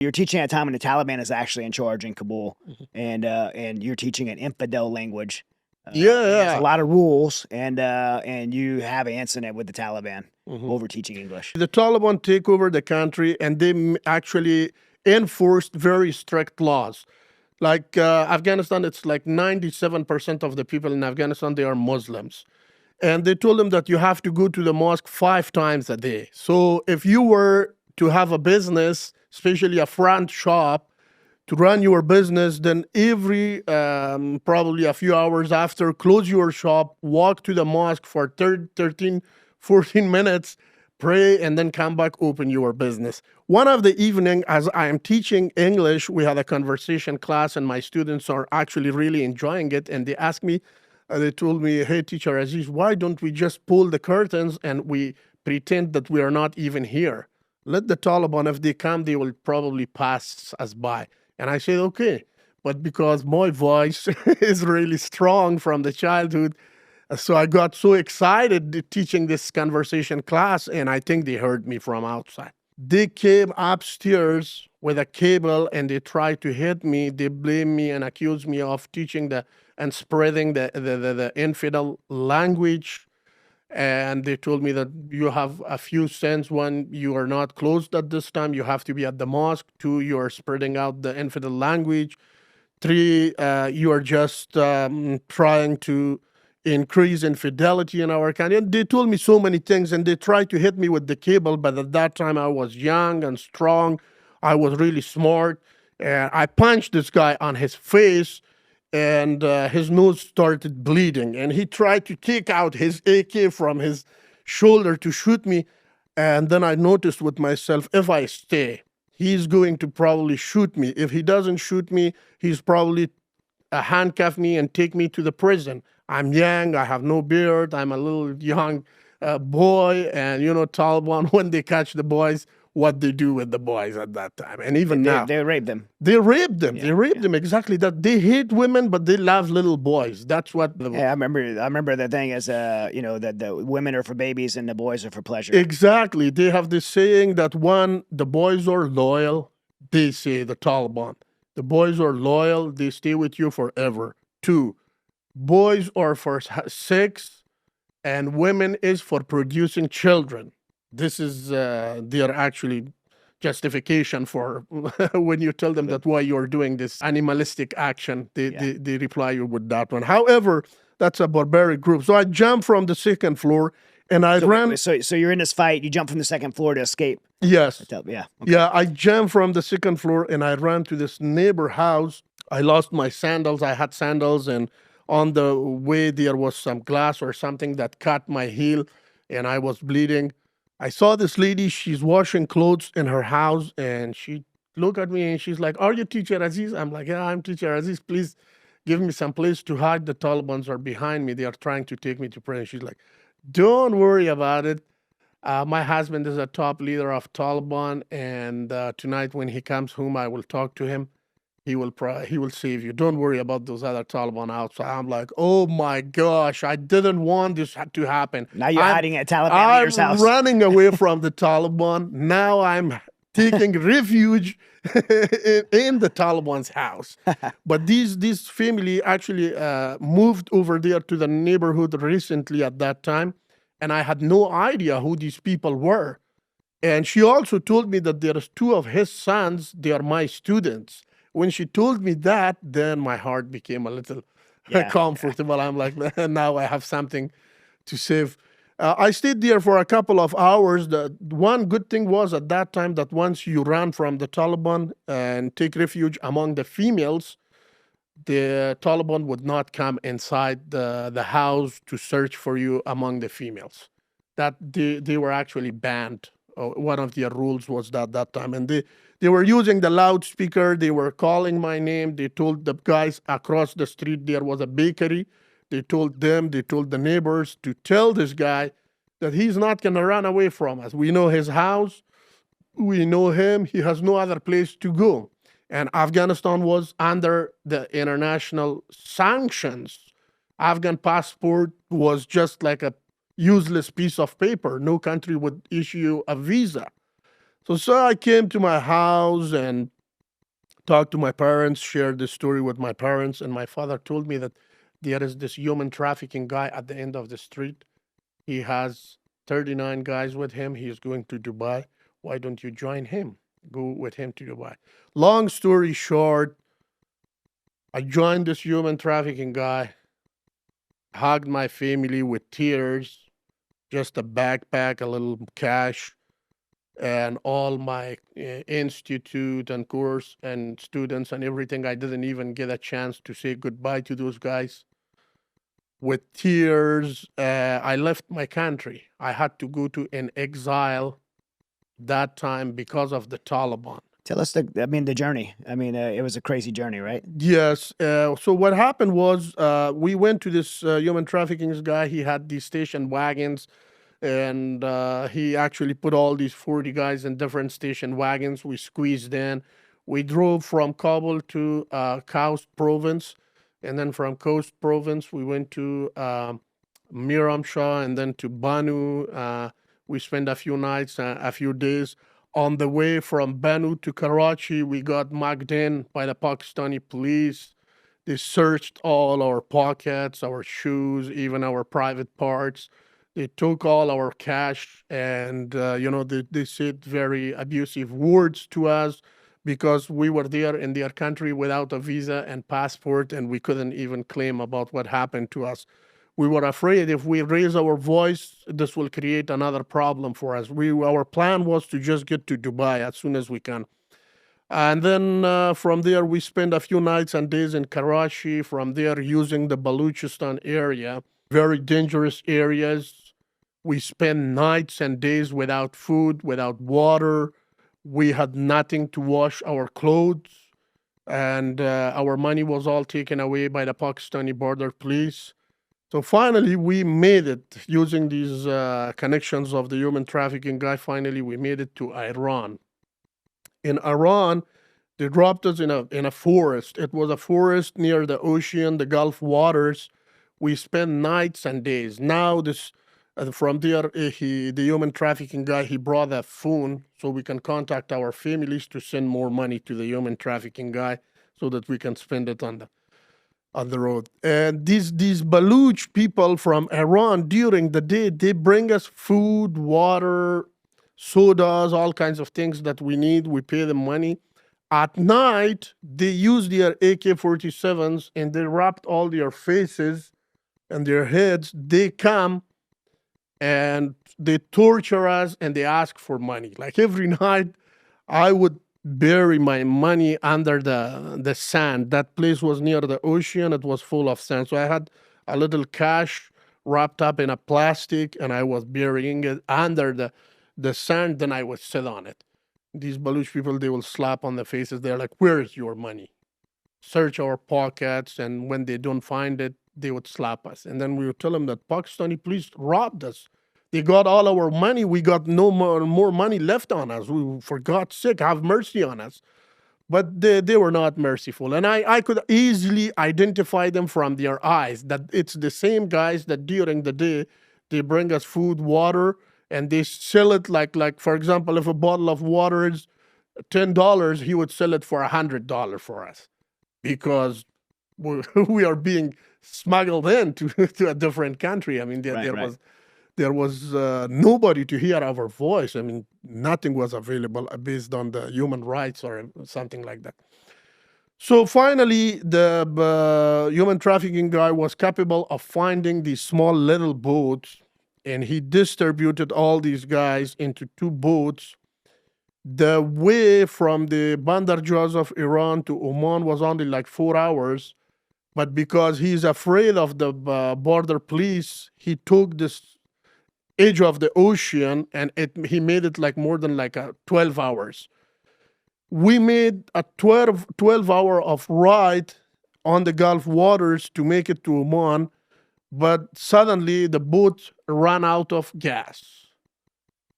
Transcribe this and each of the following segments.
You're teaching at a time when the Taliban is actually in charge in Kabul, and you're teaching an infidel language. Yeah, There's a yeah. lot of rules, and you have an incident with the Taliban over teaching English. The Taliban take over the country, and they actually enforced very strict laws. Like Afghanistan, it's like 97% of the people in Afghanistan, they are Muslims. And they told them that you have to go to the mosque 5 times a day. So if you were to have a business, especially a front shop, to run your business, then every probably a few hours after, close your shop, walk to the mosque for 13, 14 minutes, pray, and then come back, open your business. One of the evening, as I am teaching English, we had a conversation class, and my students are actually really enjoying it. And they asked me, they told me, hey, teacher Aziz, why don't we just pull the curtains and we pretend that we are not even here? Let the Taliban, if they come, they will probably pass us by. And I said, okay. But because my voice is really strong from the childhood, so I got so excited teaching this conversation class, and I think they heard me from outside. They came upstairs with a cable and they tried to hit me. They blame me and accuse me of teaching and spreading the infidel language. And they told me that you have a few cents. One, you are not closed at this time. You have to be at the mosque. 2, you are spreading out the infidel language. 3, you are just trying to increase infidelity in our country. And they told me so many things, and they tried to hit me with the cable. But at that time, I was young and strong. I was really smart. And I punched this guy on his face, and his nose started bleeding. And he tried to take out his AK from his shoulder to shoot me. And then I noticed with myself, if I stay, he's going to probably shoot me. If he doesn't shoot me, he's probably handcuff me and take me to the prison. I'm young, I have no beard, I'm a little young boy. And, Taliban, when they catch the boys, what they do with the boys at that time. And even now. They raped them. They raped them. They raped them, exactly that. They hate women, but they love little boys. That's what the... Yeah, I remember the thing is, that the women are for babies and the boys are for pleasure. Exactly. They have this saying that, one, the boys are loyal, they say, the Taliban. The boys are loyal, they stay with you forever. 2, boys are for sex and women is for producing children. This is their actually justification for when you tell them that why you're doing this animalistic action. They reply you with that one. However, that's a barbaric group. So I jumped from the 2nd floor and I ran. So you're in this fight. You jump from the 2nd floor to escape. Yes. Yeah. Okay. Yeah. I jumped from the 2nd floor and I ran to this neighbor house. I lost my sandals. I had sandals, and on the way there was some glass or something that cut my heel, and I was bleeding. I saw this lady, she's washing clothes in her house, and she looked at me and she's like, are you teacher Aziz? I'm like, yeah, I'm teacher Aziz. Please give me some place to hide. The Taliban are behind me. They are trying to take me to prison. She's like, don't worry about it. My husband is a top leader of Taliban, and tonight when he comes home, I will talk to him. He will save you. Don't worry about those other Taliban outside. I'm like, oh my gosh, I didn't want this to happen. Now you're hiding at Taliban leader's house. I'm running away from the Taliban. Now I'm taking refuge in the Taliban's house. But this family actually moved over there to the neighborhood recently at that time, and I had no idea who these people were. And she also told me that there's 2 of his sons, they are my students. When she told me that, then my heart became a little comfortable. I'm like, now I have something to save. I stayed there for a couple of hours. The one good thing was at that time that once you ran from the Taliban and take refuge among the females, the Taliban would not come inside the house to search for you among the females. That they were actually banned. One of their rules was that time. And they were using the loudspeaker. They were calling my name. They told the guys across the street there was a bakery. They told the neighbors to tell this guy that he's not going to run away from us. We know his house. We know him. He has no other place to go. And Afghanistan was under the international sanctions. Afghan passport was just like a useless piece of paper. No country would issue a visa. So I came to my house and talked to my parents, shared this story with my parents, and my father told me that there is this human trafficking guy at the end of the street. He has 39 guys with him. He is going to Dubai. Why don't you join him? Go with him to Dubai. Long story short, I joined this human trafficking guy, hugged my family with tears, just a backpack, a little cash, and all my institute and course and students and everything. I didn't even get a chance to say goodbye to those guys. With tears, I left my country. I had to go to an exile that time because of the Taliban. Tell us the journey. It was a crazy journey, right? Yes. So what happened was we went to this human trafficking guy. He had these station wagons, and he actually put all these 40 guys in different station wagons. We squeezed in. We drove from Kabul to Coast Province, and then from Coast Province we went to Miramshah, and then to Banu. We spent a few nights, a few days. On the way from Banu to Karachi, we got mugged in by the Pakistani police. They searched all our pockets, our shoes, even our private parts. They took all our cash, and they said very abusive words to us because we were there in their country without a visa and passport, and we couldn't even claim about what happened to us. We were afraid if we raise our voice, this will create another problem for us. Our plan was to just get to Dubai as soon as we can. And then from there, we spent a few nights and days in Karachi. From there, using the Balochistan area, very dangerous areas. We spent nights and days without food, without water. We had nothing to wash our clothes. And our money was all taken away by the Pakistani border police. So finally, we made it using these connections of the human trafficking guy. Finally, we made it to Iran. In Iran, they dropped us in a forest. It was a forest near the ocean, the Gulf waters. We spent nights and days. Now this from there, the human trafficking guy, he brought a phone so we can contact our families to send more money to the human trafficking guy so that we can spend it on the road. And these Baluch people from Iran during the day, they bring us food, water, sodas, all kinds of things that we need. We pay them money. At night, they use their AK-47s and they wrapped all their faces and their heads. They come and they torture us and they ask for money. Like every night, I would bury my money under the sand. That place was near the ocean. It was full of sand. So I had a little cash wrapped up in a plastic and I was burying it under the sand. Then I would sit on it. These Baluch people, they will slap on the faces. They're like, where is your money? Search our pockets. And when they don't find it, they would slap us. And then we would tell them that Pakistani police robbed us. They got all our money. We got no more money left on us. For God's sake, have mercy on us. But they were not merciful. And I could easily identify them from their eyes, that it's the same guys that during the day, they bring us food, water, and they sell it like for example, if a bottle of water is $10, he would sell it for $100 for us because we are being smuggled into to a different country. I mean, there was nobody to hear our voice. I mean, nothing was available based on the human rights or something like that. So finally, the human trafficking guy was capable of finding these small little boats, and he distributed all these guys into two boats. The way from the Bandar Jaz of Iran to Oman was only like 4 hours, but because he's afraid of the border police, he took this edge of the ocean and he made it like more than like 12 hours. We made a 12 hour of ride on the Gulf waters to make it to Oman, but suddenly the boat ran out of gas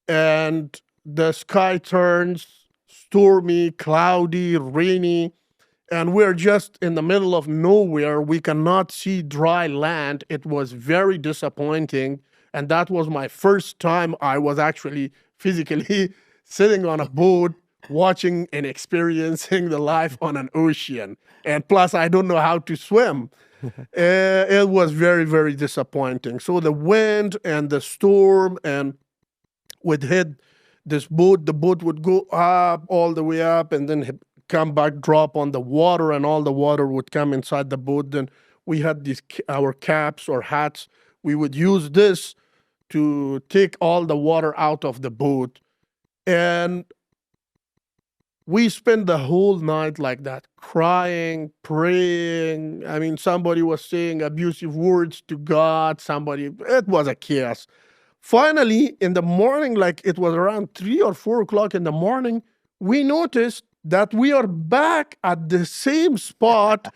and the sky turns stormy, cloudy, rainy, and we're just in the middle of nowhere. We cannot see dry land. It was very disappointing. And that was my first time I was actually physically sitting on a boat, watching and experiencing the life on an ocean. And plus, I don't know how to swim. It was very, very disappointing. So the wind and the storm and would hit this boat. The boat would go up all the way up and then come back, drop on the water, and all the water would come inside the boat. Then we had these our caps or hats. We would use this to take all the water out of the boat. And we spent the whole night like that, crying, praying. I mean, somebody was saying abusive words to God. It was a chaos. Finally, in the morning, like it was around 3 or 4 o'clock in the morning, we noticed that we are back at the same spot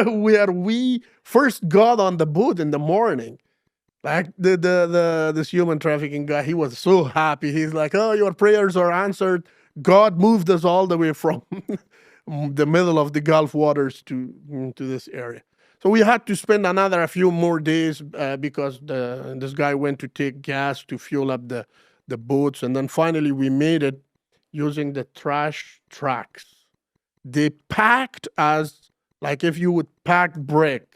where we first got on the boat in the morning. Like this human trafficking guy, he was so happy. He's like, "Oh, your prayers are answered. God moved us all the way from the middle of the Gulf waters to this area." So we had to spend a few more days because this guy went to take gas to fuel up the boats, and then finally we made it using the trash tracks. They packed as like if you would pack brick,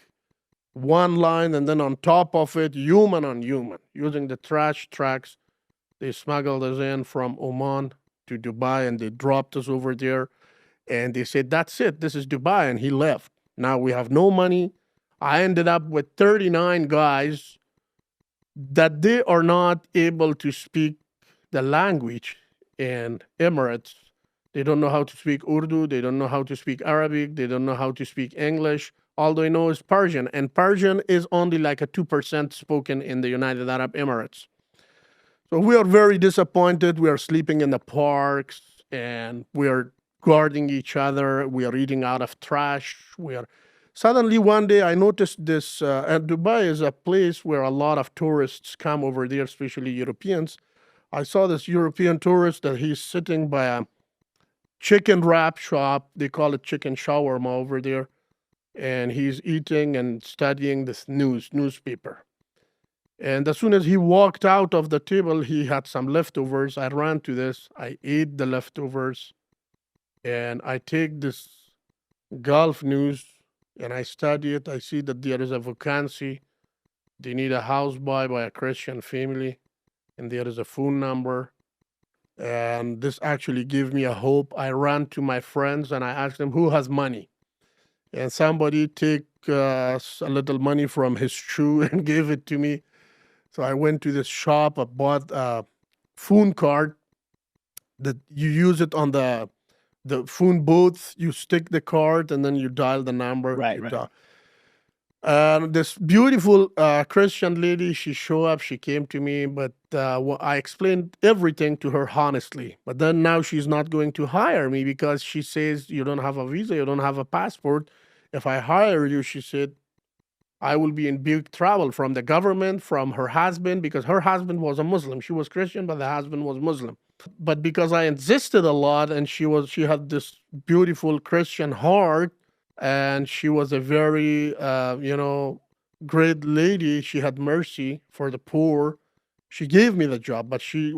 one line, and then on top of it, human on human, using the trash tracks. They smuggled us in from Oman to Dubai, and they dropped us over there. And they said, "That's it. This is Dubai." And he left. Now we have no money. I ended up with 39 guys that they are not able to speak the language in Emirates. They don't know how to speak Urdu. They don't know how to speak Arabic. They don't know how to speak English. All they know is Persian. And Persian is only like a 2% spoken in the United Arab Emirates. So we are very disappointed. We are sleeping in the parks and we are guarding each other. We are eating out of trash. Suddenly one day I noticed this, and Dubai is a place where a lot of tourists come over there, especially Europeans. I saw this European tourist that he's sitting by a chicken wrap shop. They call it chicken shawarma over there. And he's eating and studying this newspaper. And as soon as he walked out of the table, he had some leftovers. I ran to this. I ate the leftovers. And I take this Gulf news and I study it. I see that there is a vacancy. They need a house by a Christian family. And there is a phone number. And this actually gave me a hope. I ran to my friends and I asked them, who has money? And somebody took a little money from his shoe and gave it to me. So I went to this shop. I bought a phone card that you use it on the phone booth. You stick the card and then you dial the number. Right. This beautiful Christian lady, she showed up. She came to me, but I explained everything to her honestly. But then now she's not going to hire me because she says, you don't have a visa, you don't have a passport. If I hire you, she said, I will be in big trouble from the government, from her husband, because her husband was a Muslim. She was Christian, but the husband was Muslim. But because I insisted a lot, and she had this beautiful Christian heart, and she was a very, great lady. She had mercy for the poor. She gave me the job, but she,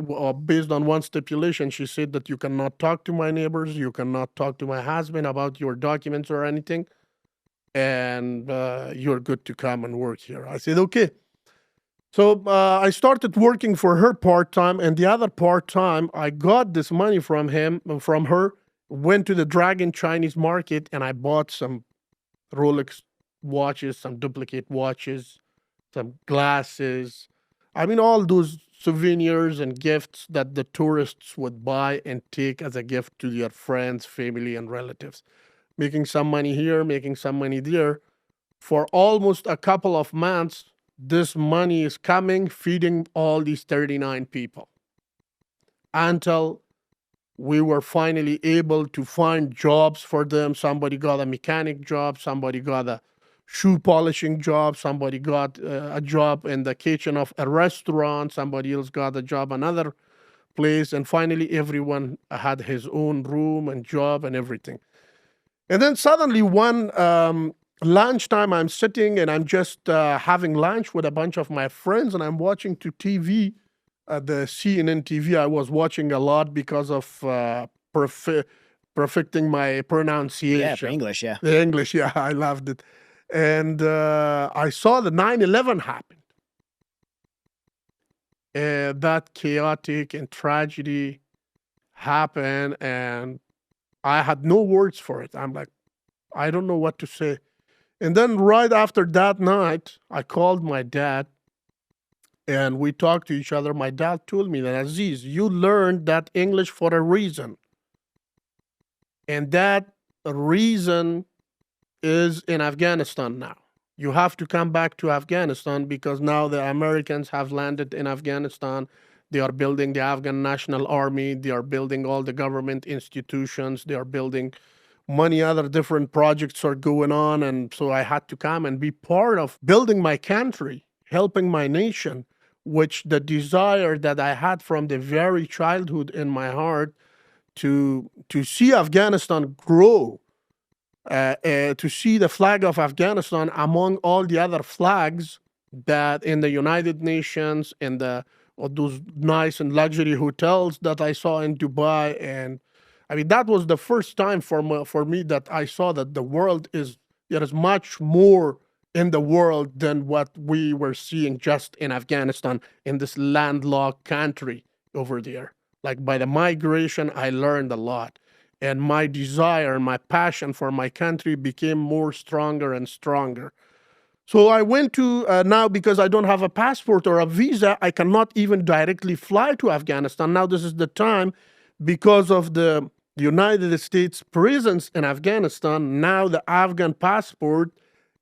based on one stipulation, she said that you cannot talk to my neighbors, you cannot talk to my husband about your documents or anything, and you're good to come and work here. I said, okay. So I started working for her part-time, and the other part-time, I got this money from her, went to the Dragon Chinese market, and I bought some Rolex watches, some duplicate watches, some glasses. I mean, all those souvenirs and gifts that the tourists would buy and take as a gift to their friends, family, and relatives. Making some money here, making some money there. For almost a couple of months, this money is coming, feeding all these 39 people. Until we were finally able to find jobs for them. Somebody got a mechanic job, somebody got a shoe polishing job, somebody got a job in the kitchen of a restaurant, somebody else got a job another place, and finally everyone had his own room and job and everything. And then suddenly one lunchtime, I'm sitting and I'm just having lunch with a bunch of my friends, and I'm watching to TV, the CNN TV I was watching a lot because of perfecting my Yeah, for pronunciation. English, yeah. The English, yeah, I loved it. And I saw the 9/11 happen. That chaotic and tragedy happened, and I had no words for it. I'm like, I don't know what to say. And then right after that night, I called my dad and we talked to each other. My dad told me that, Aziz, you learned that English for a reason. And that reason is in Afghanistan now. You have to come back to Afghanistan because now the Americans have landed in Afghanistan. They are building the Afghan National Army. They are building all the government institutions. They are building many other different projects are going on. And so I had to come and be part of building my country, helping my nation, which the desire that I had from the very childhood in my heart to see Afghanistan grow, to see the flag of Afghanistan among all the other flags that in the United Nations, in the those nice and luxury hotels that I saw in Dubai. And I mean, that was the first time for me that I saw that the world is, there is much more in the world than what we were seeing just in Afghanistan, in this landlocked country over there. Like by the migration, I learned a lot. And my desire, my passion for my country became more stronger and stronger. So I went to now, because I don't have a passport or a visa, I cannot even directly fly to Afghanistan. Now this is the time, because of the United States presence in Afghanistan. Now the Afghan passport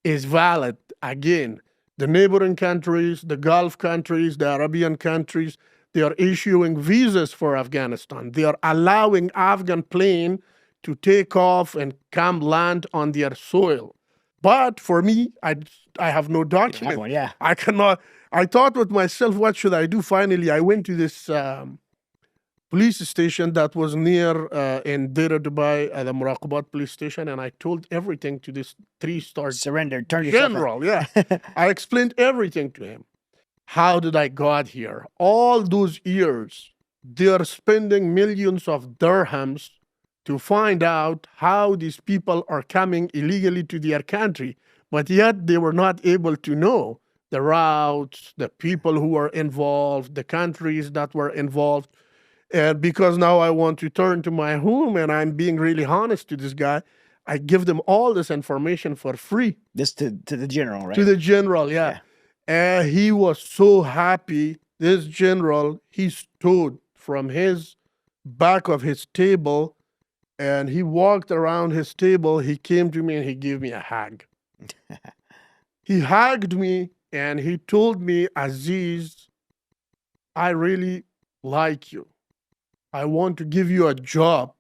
is valid again. The neighboring countries, the Gulf countries, the Arabian countries, they are issuing visas for Afghanistan. They are allowing Afghan plane to take off and come land on their soil. But for me, I have no You have document. one, yeah. I cannot. I thought with myself, what should I do? Finally, I went to this police station that was near in Deira, Dubai, the Muraqabat police station, and I told everything to this 3-star Surrender, turn yourself in. general. Yeah, I explained everything to him. How did I got here? All those years, they're spending millions of dirhams to find out how these people are coming illegally to their country, but yet they were not able to know the routes, the people who were involved, the countries that were involved. And because now I want to turn to my home and I'm being really honest to this guy, I give them all this information for free. This to the general, right? To the general, yeah. And he was so happy. This general, he stood from his back of his table and he walked around his table. He came to me and he gave me a hug. He hugged me and he told me, Aziz, I really like you. I want to give you a job.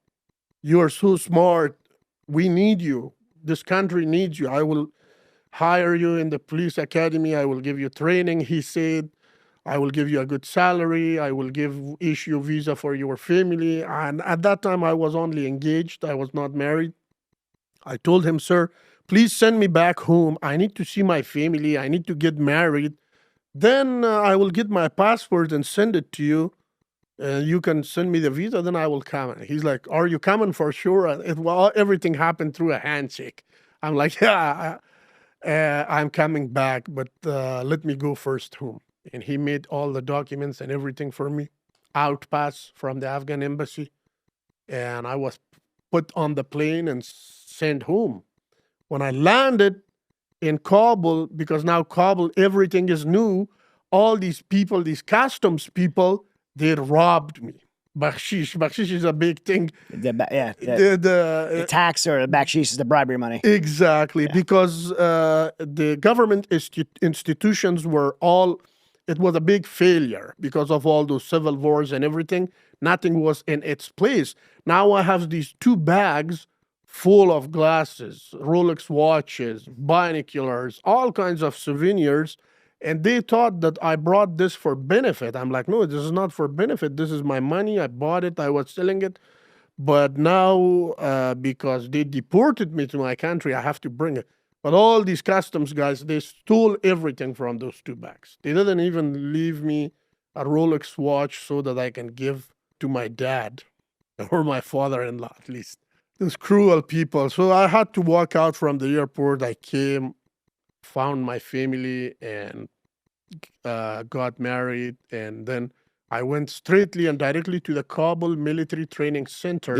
You are so smart. We need you. This country needs you. I will hire you in the police academy. I will give you training. He said, I will give you a good salary. I will issue visa for your family. And at that time, I was only engaged. I was not married. I told him, sir, please send me back home. I need to see my family. I need to get married. Then I will get my passport and send it to you. You can send me the visa, then I will come. He's like, are you coming for sure? Everything happened through a handshake. I'm like, yeah, I'm coming back, but let me go first home. And he made all the documents and everything for me, outpass from the Afghan embassy. And I was put on the plane and sent home. When I landed in Kabul, because now Kabul, everything is new, all these people, these customs people, they robbed me. Bakshish. Bakshish is a big thing. The tax or the bakshish is the bribery money. Exactly, because the government institutions were all, it was a big failure because of all those civil wars and everything. Nothing was in its place. Now I have these 2 bags full of glasses, Rolex watches, binoculars, all kinds of souvenirs. And they thought that I brought this for benefit. I'm like, no, this is not for benefit. This is my money. I bought it. I was selling it. But now, because they deported me to my country, I have to bring it. But all these customs guys, they stole everything from those 2 bags. They didn't even leave me a Rolex watch so that I can give to my dad or my father-in-law at least. Those cruel people. So I had to walk out from the airport. I came, found my family, and got married. And then I went straightly and directly to the Kabul Military Training Center.